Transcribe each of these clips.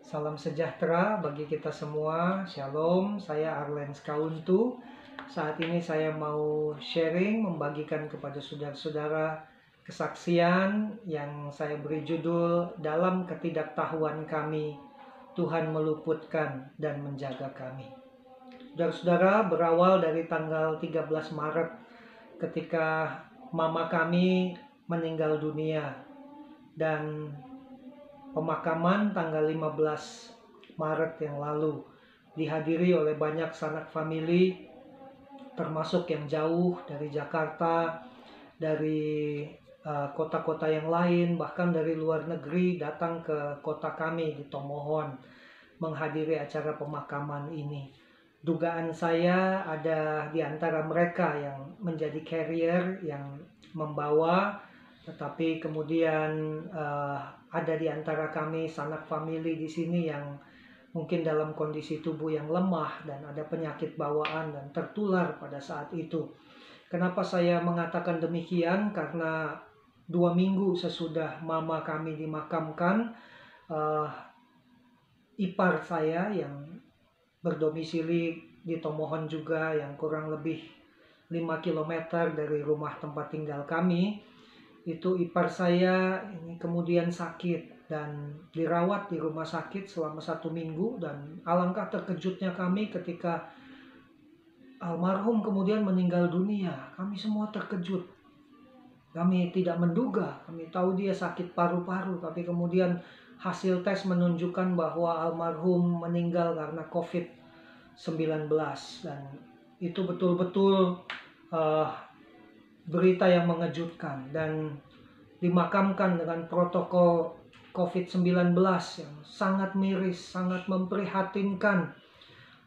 Salam sejahtera bagi kita semua. Shalom, saya Arlens Kauntu. Saat ini saya mau sharing, membagikan kepada saudara-saudara kesaksian yang saya beri judul Dalam Ketidaktahuan Kami, Tuhan Meluputkan dan Menjaga Kami. Saudara-saudara, berawal dari tanggal 13 Maret ketika mama kami meninggal dunia, dan pemakaman tanggal 15 Maret yang lalu dihadiri oleh banyak sanak famili, termasuk yang jauh dari Jakarta, dari kota-kota yang lain, bahkan dari luar negeri datang ke kota kami di Tomohon menghadiri acara pemakaman ini. Dugaan saya ada di antara mereka yang menjadi carrier yang membawa, tetapi kemudian ada di antara kami sanak famili di sini yang mungkin dalam kondisi tubuh yang lemah dan ada penyakit bawaan dan tertular pada saat itu. Kenapa saya mengatakan demikian? Karena 2 minggu sesudah mama kami dimakamkan, ipar saya yang berdomisili di Tomohon juga, yang kurang lebih 5 km dari rumah tempat tinggal kami, itu ipar saya ini kemudian sakit dan dirawat di rumah sakit selama 1 minggu. Dan alangkah terkejutnya kami ketika almarhum kemudian meninggal dunia. Kami semua terkejut. Kami tidak menduga, kami tahu dia sakit paru-paru, tapi kemudian hasil tes menunjukkan bahwa almarhum meninggal karena COVID-19. Dan itu betul-betul berita yang mengejutkan, dan dimakamkan dengan protokol COVID-19 yang sangat miris, sangat memprihatinkan.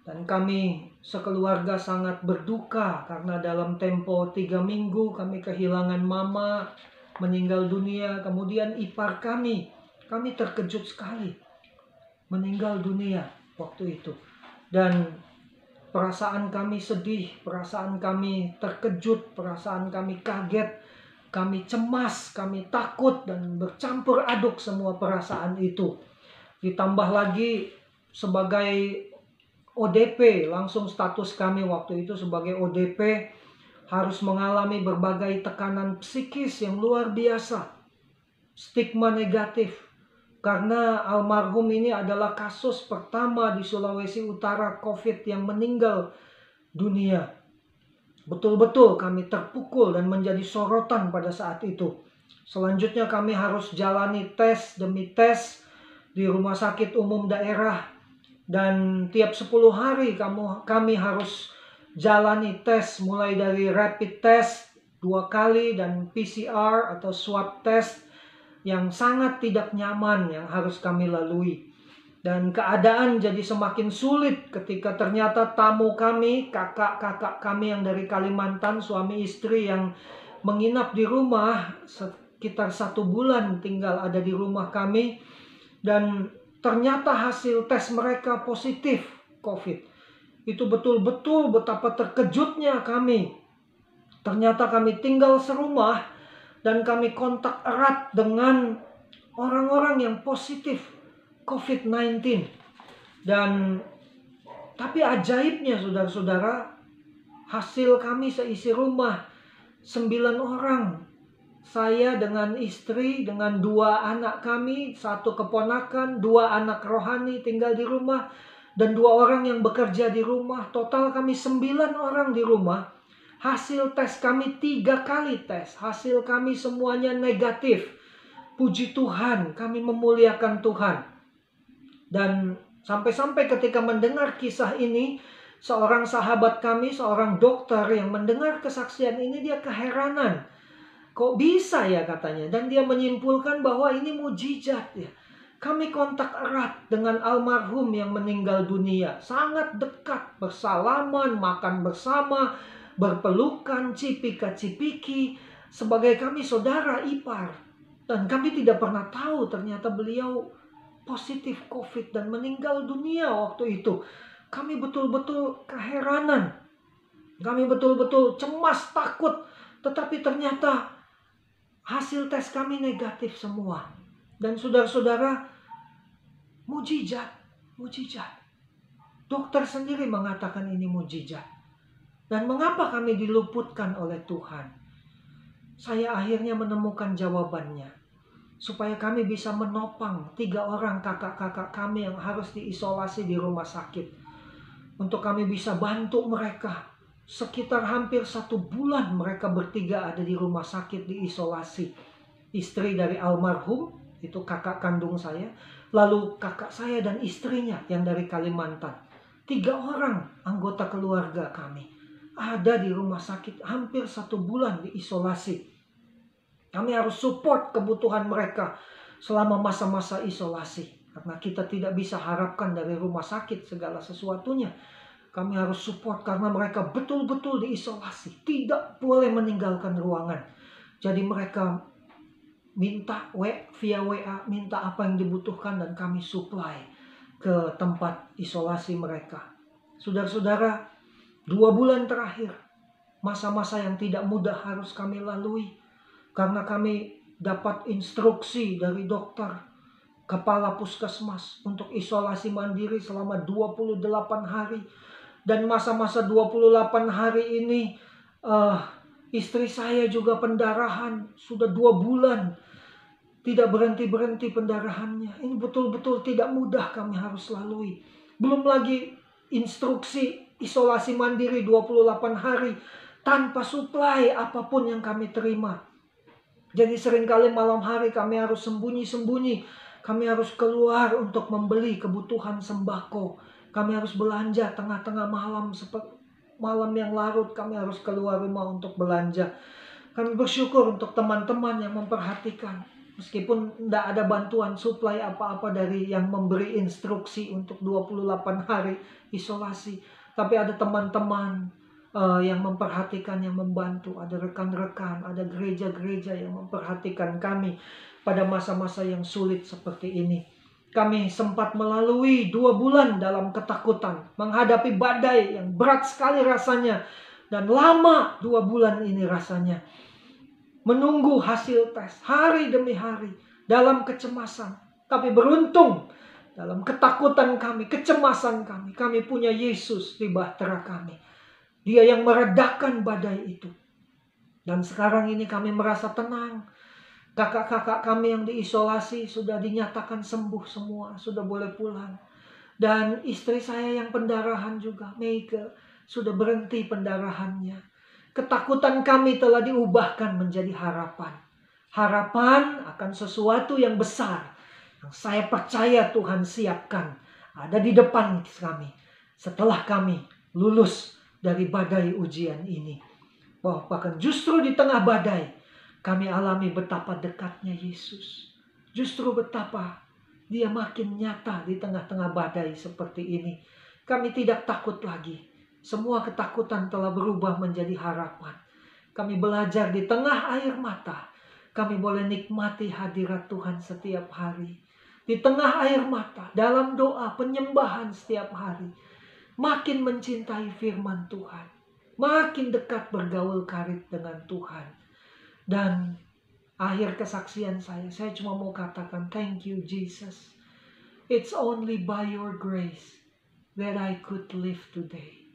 Dan kami sekeluarga sangat berduka karena dalam tempo 3 minggu kami kehilangan mama, meninggal dunia. Kemudian ipar kami terkejut sekali meninggal dunia waktu itu. Dan perasaan kami sedih, perasaan kami terkejut, perasaan kami kaget, kami cemas, kami takut, dan bercampur aduk semua perasaan itu. Ditambah lagi sebagai ODP, langsung status kami waktu itu sebagai ODP harus mengalami berbagai tekanan psikis yang luar biasa, stigma negatif. Karena almarhum ini adalah kasus pertama di Sulawesi Utara COVID yang meninggal dunia. Betul-betul kami terpukul dan menjadi sorotan pada saat itu. Selanjutnya kami harus jalani tes demi tes di rumah sakit umum daerah. Dan tiap 10 hari kami harus jalani tes, mulai dari rapid test 2 kali dan PCR atau swab test yang sangat tidak nyaman yang harus kami lalui. Dan keadaan jadi semakin sulit ketika ternyata tamu kami, kakak-kakak kami yang dari Kalimantan, suami istri yang menginap di rumah sekitar 1 bulan tinggal ada di rumah kami, dan ternyata hasil tes mereka positif COVID. Itu betul-betul betapa terkejutnya kami. Ternyata kami tinggal serumah dan kami kontak erat dengan orang-orang yang positif COVID-19. Dan tapi ajaibnya saudara-saudara, hasil kami seisi rumah 9 orang. Saya dengan istri, dengan 2 anak kami, 1 keponakan, 2 anak rohani tinggal di rumah, dan 2 orang yang bekerja di rumah. Total kami 9 orang di rumah. Hasil tes kami 3 kali tes. Hasil kami semuanya negatif. Puji Tuhan, kami memuliakan Tuhan. Dan sampai-sampai ketika mendengar kisah ini, seorang sahabat kami, seorang dokter yang mendengar kesaksian ini, dia keheranan. Kok bisa ya katanya. Dan dia menyimpulkan bahwa ini mujizat ya. Kami kontak erat dengan almarhum yang meninggal dunia. Sangat dekat, bersalaman, makan bersama, berpelukan, cipika-cipiki, sebagai kami saudara ipar. Dan kami tidak pernah tahu ternyata beliau positif COVID dan meninggal dunia waktu itu. Kami betul-betul keheranan. Kami betul-betul cemas, takut. Tetapi ternyata hasil tes kami negatif semua. Dan saudara-saudara, Mujizat, mujizat. Dokter sendiri mengatakan ini mujizat. Dan mengapa kami diluputkan oleh Tuhan? Saya akhirnya menemukan jawabannya. Supaya kami bisa menopang 3 orang kakak-kakak kami yang harus diisolasi di rumah sakit. Untuk kami bisa bantu mereka. Sekitar hampir 1 bulan mereka bertiga ada di rumah sakit diisolasi. Istri dari almarhum, itu kakak kandung saya. Lalu kakak saya dan istrinya yang dari Kalimantan. 3 orang anggota keluarga kami ada di rumah sakit hampir 1 bulan diisolasi. Kami harus support kebutuhan mereka selama masa-masa isolasi. Karena kita tidak bisa harapkan dari rumah sakit segala sesuatunya. Kami harus support karena mereka betul-betul diisolasi. Tidak boleh meninggalkan ruangan. Jadi mereka minta via WA, minta apa yang dibutuhkan dan kami supply ke tempat isolasi mereka. Saudara-saudara, 2 bulan terakhir, masa-masa yang tidak mudah harus kami lalui. Karena kami dapat instruksi dari dokter, kepala puskesmas untuk isolasi mandiri selama 28 hari. Dan masa-masa 28 hari ini istri saya juga pendarahan. Sudah 2 bulan tidak berhenti-berhenti pendarahannya. Ini betul-betul tidak mudah kami harus lalui. Belum lagi instruksi isolasi mandiri 28 hari tanpa suplai apapun yang kami terima. Jadi seringkali malam hari kami harus sembunyi-sembunyi. Kami harus keluar untuk membeli kebutuhan sembako. Kami harus belanja tengah-tengah malam, malam yang larut kami harus keluar rumah untuk belanja. Kami bersyukur untuk teman-teman yang memperhatikan. Meskipun tidak ada bantuan suplai apa-apa dari yang memberi instruksi untuk 28 hari isolasi. Tapi ada teman-teman yang memperhatikan, yang membantu. Ada rekan-rekan, ada gereja-gereja yang memperhatikan kami pada masa-masa yang sulit seperti ini. Kami sempat melalui 2 bulan dalam ketakutan, menghadapi badai yang berat sekali rasanya. Dan lama 2 bulan ini rasanya. Menunggu hasil tes hari demi hari dalam kecemasan. Tapi beruntung dalam ketakutan kami, kecemasan kami, kami punya Yesus di bahtera kami. Dia yang meredakan badai itu. Dan sekarang ini kami merasa tenang. Kakak-kakak kami yang diisolasi sudah dinyatakan sembuh semua. Sudah boleh pulang. Dan istri saya yang pendarahan juga, Meike, sudah berhenti pendarahannya. Ketakutan kami telah diubahkan menjadi harapan. Harapan akan sesuatu yang besar. Yang saya percaya Tuhan siapkan. Ada di depan kami. Setelah kami lulus dari badai ujian ini. Bahkan justru di tengah badai kami alami betapa dekatnya Yesus. Justru betapa Dia makin nyata di tengah-tengah badai seperti ini. Kami tidak takut lagi. Semua ketakutan telah berubah menjadi harapan. Kami belajar di tengah air mata. Kami boleh nikmati hadirat Tuhan setiap hari. Di tengah air mata, dalam doa, penyembahan setiap hari. Makin mencintai firman Tuhan. Makin dekat bergaul karib dengan Tuhan. Dan akhir kesaksian saya cuma mau katakan, thank you Jesus. It's only by your grace that I could live today.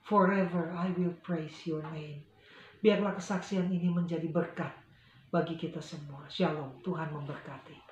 Forever I will praise your name. Biarlah kesaksian ini menjadi berkat bagi kita semua. Shalom, Tuhan memberkati.